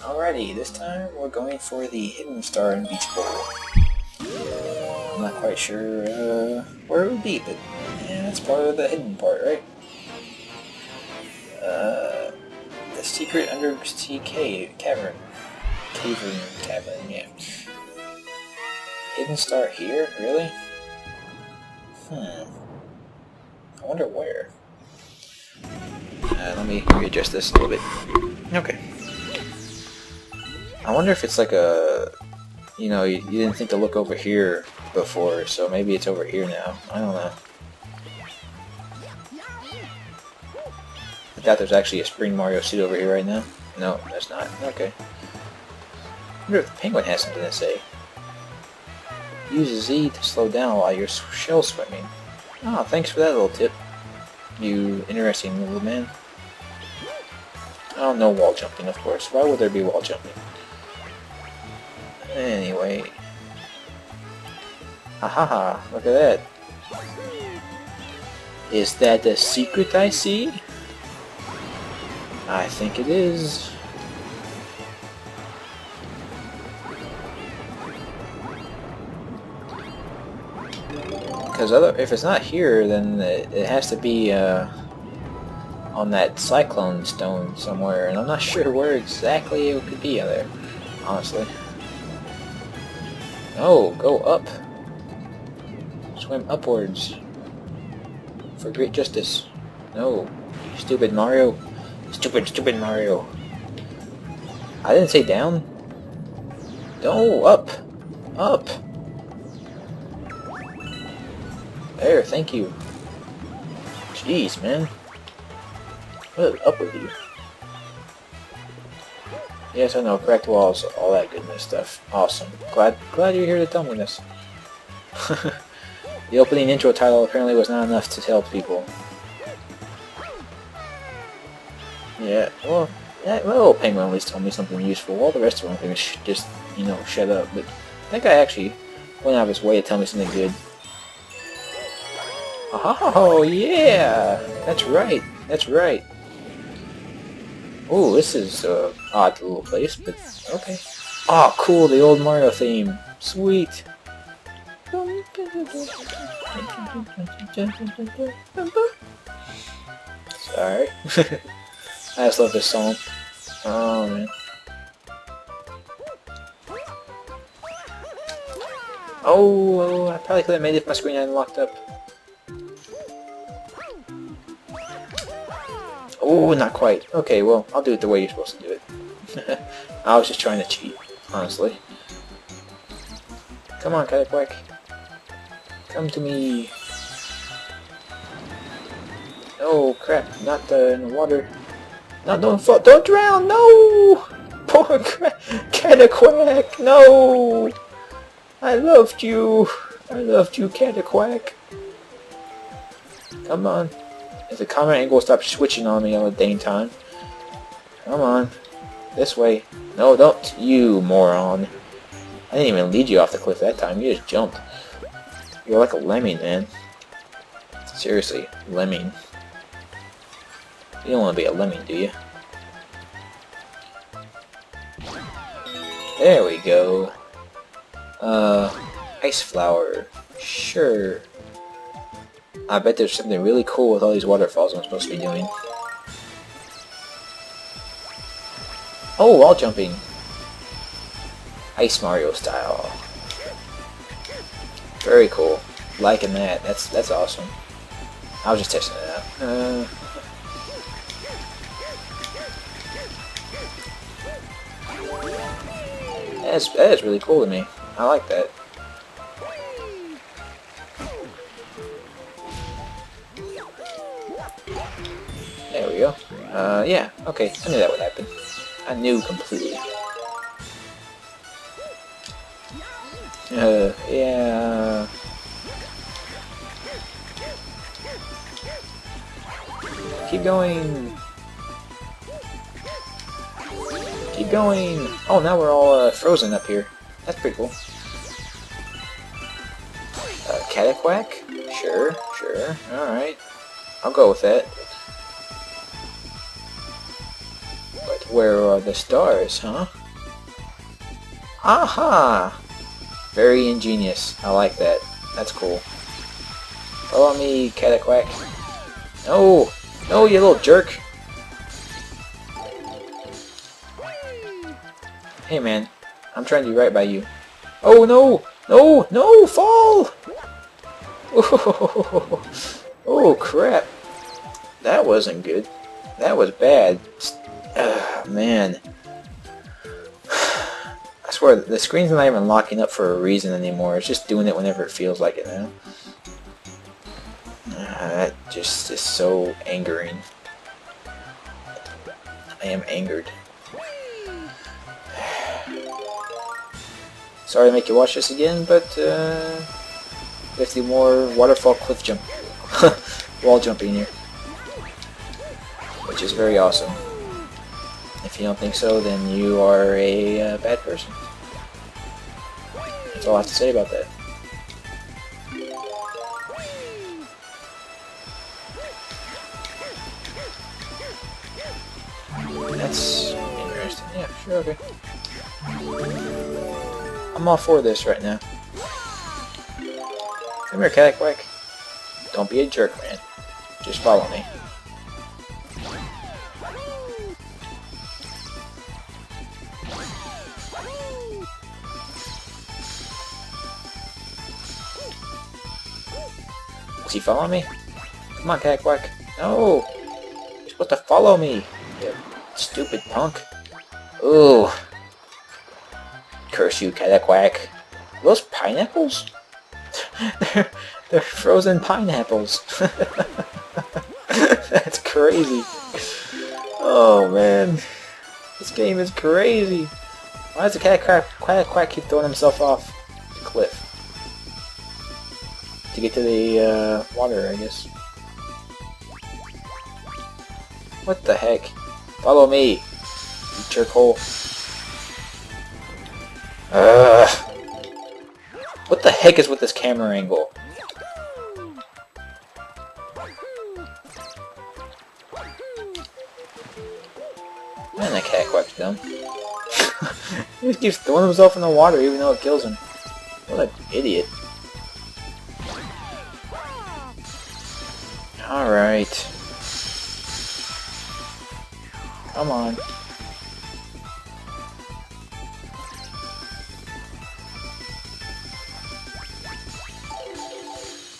Alrighty, this time we're going for the Hidden Star and Beach Bowl. I'm not quite sure where it would be, but yeah, that's part of the hidden part, right? The secret undersea cavern, yeah. Hidden Star here? Really? I wonder where. Let me readjust this a little bit. Okay. I wonder if it's like a... You know, you didn't think to look over here before, so maybe it's over here now. I don't know. I thought there's actually a Spring Mario suit over here right now. No, there's not. Okay. I wonder if the penguin has something to say. Use Z to slow down while you're shell swimming. Oh, thanks for that little tip. You interesting little man. Oh, no wall jumping, of course. Why would there be wall jumping? Anyway. Ahaha, look at that. Is that the secret I see? I think it is. Because if it's not here, then it has to be on that cyclone stone somewhere, and I'm not sure where exactly it could be there, honestly. Oh, go up. Swim upwards. For great justice. No, you stupid Mario. Stupid Mario. I didn't say down. No, up. Up. There, thank you. Jeez, man. What is up with you? Yes, I know, cracked walls, all that goodness stuff. Awesome. Glad you're here to tell me this. The opening intro title apparently was not enough to tell people. Yeah, well, that little penguin at least told me something useful. All the rest of them can just, you know, shut up. But that guy actually went out of his way to tell me something good. Oh, yeah! That's right. That's right. Oh, this is an odd little place, but okay. Oh, cool, the old Mario theme. Sweet. Sorry. I just love this song. Oh, man. Oh, I probably could have made it if my screen hadn't locked up. Oh, not quite. Okay, well, I'll do it the way you're supposed to do it. I was just trying to cheat, honestly. Come on, Caterquack. Come to me. Oh, crap. Not in the water. No, don't drown! No! Poor Caterquack! No! I loved you! I loved you, Caterquack. Come on. If the camera angle stops switching on me all the dang time. Come on. This way. No, don't. You moron. I didn't even lead you off the cliff that time. You just jumped. You're like a lemming, man. Seriously. Lemming. You don't want to be a lemming, do you? There we go. Ice flower. Sure. I bet there's something really cool with all these waterfalls I'm supposed to be doing. Oh, wall jumping. Ice Mario style. Very cool. Liking that. That's awesome. I was just testing it out. That is really cool to me. I like that. There we go. Yeah, okay, I knew that would happen. I knew completely. Yeah. Keep going. Keep going. Oh, now we're all frozen up here. That's pretty cool. Caterquack? Sure, sure. Alright. I'll go with that. But Where are the stars, huh? Aha! Very ingenious. I like that. That's cool. Follow me, Cataquack. No! No, you little jerk! Hey man, I'm trying to do right by you. Oh no! No! No! Fall! Oh, oh crap. That wasn't good. That was bad. Man. I swear, the screen's not even locking up for a reason anymore. It's just doing it whenever it feels like it now. That just is so angering. I am angered. Sorry to make you watch this again, but we have to do more waterfall cliff jump, wall jumping here, which is very awesome. If you don't think so, then you are a bad person. That's all I have to say about that. That's interesting. Yeah, sure, okay. I'm all for this right now. Come here, Cataquack. Don't be a jerk, man. Just follow me. Is he following me? Come on, Cataquack. No! You're supposed to follow me, you stupid punk. Ooh. Curse you, Cataquack. Those pineapples? they're frozen pineapples. That's crazy. Oh man. This game is crazy. Why does the Cataquack keep throwing himself off the cliff? To get to the water, I guess. What the heck? Follow me, you jerkhole. What the heck is with this camera angle? Man, that Cataquack's dumb. He just keeps throwing himself in the water even though it kills him. What an idiot. Alright. Come on.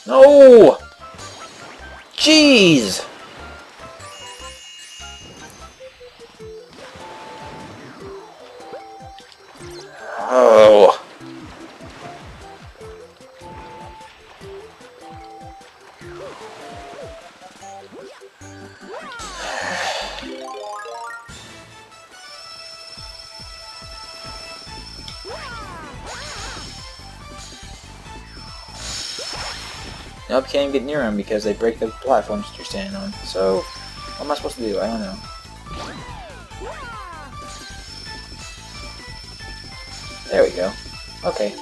No! Jeez! Oh. Nope, can't even get near them because they break the platforms that you're standing on. So, what am I supposed to do? I don't know. There we go. Okay.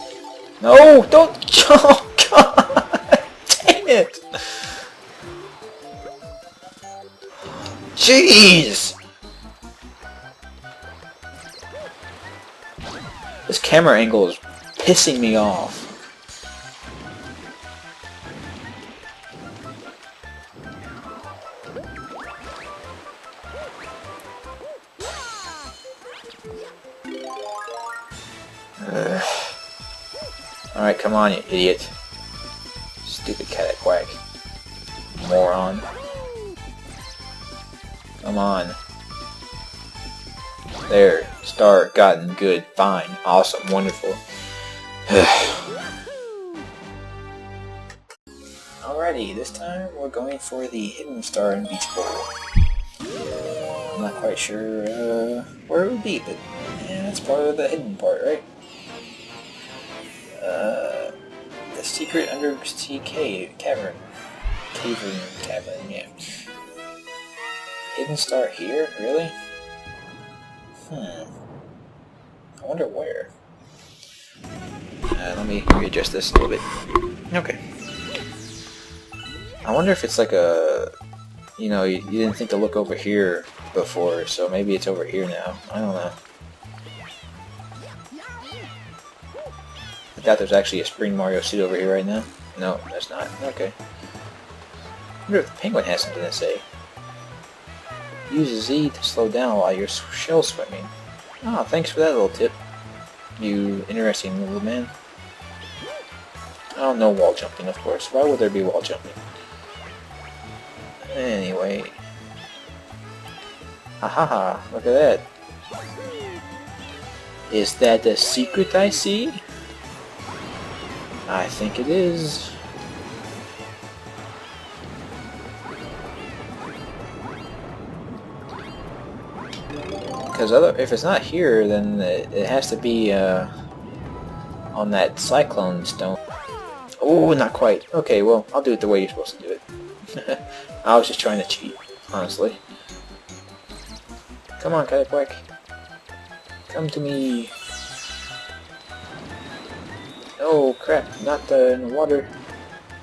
No! Don't! Oh, God! Dang it! Jeez! This camera angle is pissing me off. Alright, come on, you idiot. Stupid Cataquack. Moron. Come on. There. Star. Gotten. Good. Fine. Awesome. Wonderful. Alrighty, this time we're going for the Hidden Star and Beach Bowl. I'm not quite sure where it would be, but yeah, it's part of the hidden part, right? The secret undersea cavern, yeah. Hidden star here? Really? I wonder where. Let me readjust this a little bit. Okay. I wonder if it's like a you know, you didn't think to look over here before, so maybe it's over here now. I don't know. I doubt there's actually a Spring Mario suit over here right now. No, there's not. Okay. I wonder if the penguin has something to say. Use Z to slow down while you're shell swimming. Oh, thanks for that little tip. You interesting little man. Oh, no wall jumping, of course. Why would there be wall jumping? Anyway. Ha ha ha, look at that. Is that the secret I see? I think it is. Because if it's not here, then it has to be on that cyclone stone. Oh, not quite. Okay, well, I'll do it the way you're supposed to do it. I was just trying to cheat, honestly. Come on, Caterquack. Come to me. Oh, crap. Not in the water.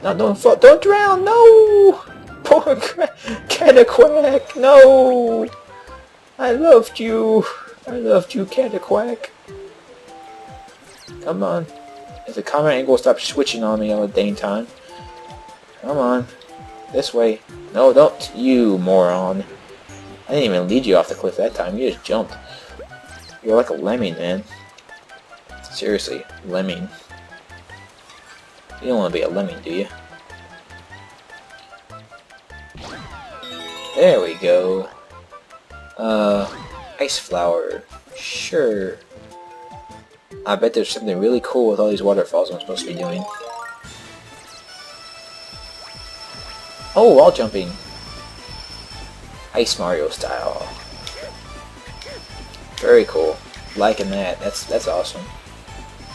No, don't drown! No! Poor Caterquack! No! I loved you! I loved you, Caterquack. Come on. If the camera angle stops switching on me all the dang time. Come on. This way. No, don't. You moron. I didn't even lead you off the cliff that time. You just jumped. You're like a lemming, man. Seriously, lemming. You don't want to be a lemming, do you? There we go. Ice flower. Sure. I bet there's something really cool with all these waterfalls I'm supposed to be doing. Oh, wall jumping. Ice Mario style. Very cool. Liking that. That's awesome.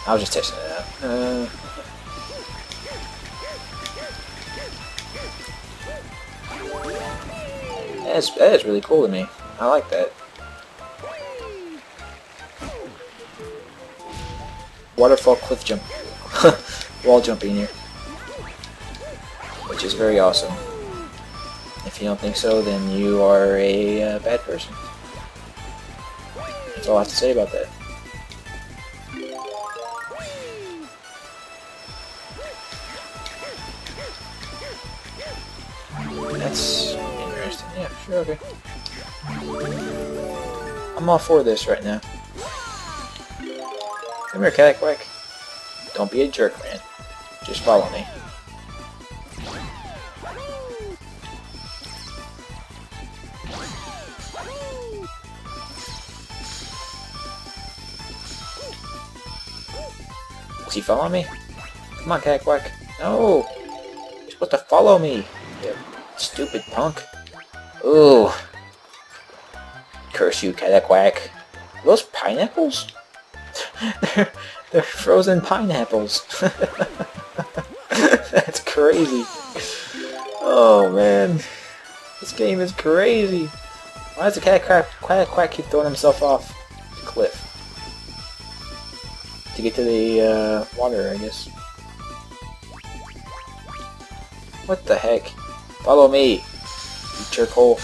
I was just testing it out. That is really cool to me. I like that. Waterfall cliff jump. Wall jumping here. Which is very awesome. If you don't think so, then you are a bad person. That's all I have to say about that. That's interesting. Yeah, sure, okay. I'm all for this right now. Come here, Caterquack. Don't be a jerk, man. Just follow me. Is he following me? Come on, Caterquack. No! You're supposed to follow me, you stupid punk. Ooh. Curse you, Caterquack. Are those pineapples? they're frozen pineapples. That's crazy. Oh man. This game is crazy. Why does the Caterquack keep throwing himself off the cliff? To get to the water, I guess. What the heck? Follow me, you jerkhole.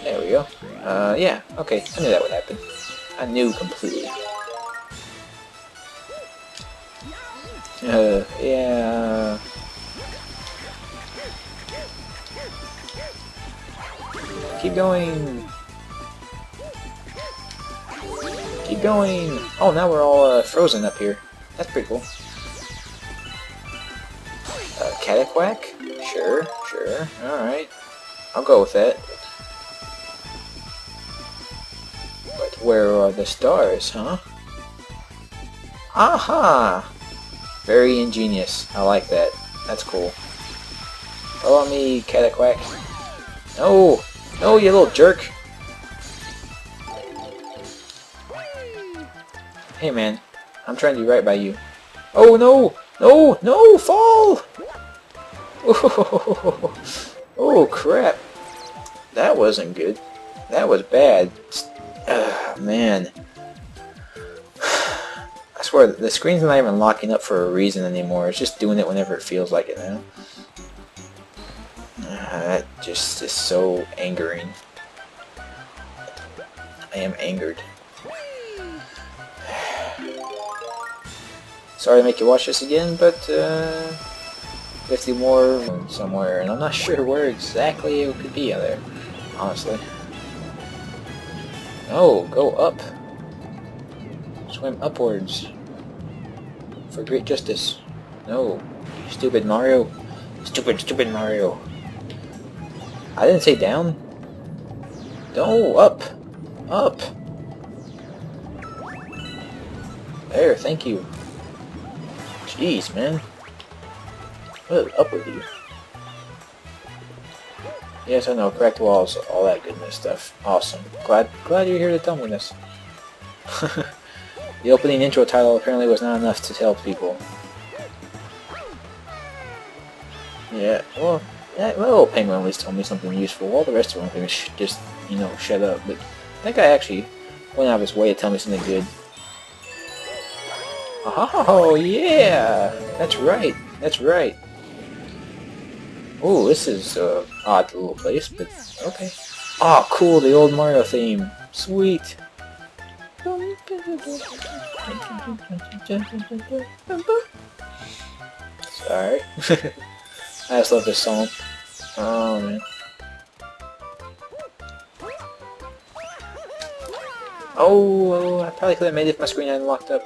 There we go. Yeah, okay, I knew that would happen. I knew completely. Yeah. Keep going. Keep going. Oh, now we're all frozen up here. That's pretty cool. Caterquack? Sure, sure. Alright. I'll go with that. But where are the stars, huh? Aha! Very ingenious. I like that. That's cool. Follow me, Caterquack. No! No, you little jerk! Hey man, I'm trying to do right by you. Oh no! No! No! Fall! Oh, oh crap. That wasn't good. That was bad. Man. I swear, the screen's not even locking up for a reason anymore. It's just doing it whenever it feels like it now. That just is so angering. I am angered. Sorry to make you watch this again, but 50 more somewhere, and I'm not sure where exactly it could be out there, honestly. No, go up. Swim upwards. For great justice. No, you stupid Mario. Stupid Mario. I didn't say down. No, up. Up. There, thank you. Jeez, man. What is up with you? Yes, I know, correct walls, all that goodness stuff. Awesome. Glad you're here to tell me this. The opening intro title apparently was not enough to help people. Yeah, well, that little penguin at least told me something useful. All the rest of them just, you know, shut up. But that guy actually went out of his way to tell me something good. Oh, yeah! That's right, that's right. Oh, this is an odd little place, but okay. Oh, cool, the old Mario theme. Sweet. Sorry. I just love this song. Oh, man. Oh, I probably could have made it if my screen hadn't locked up.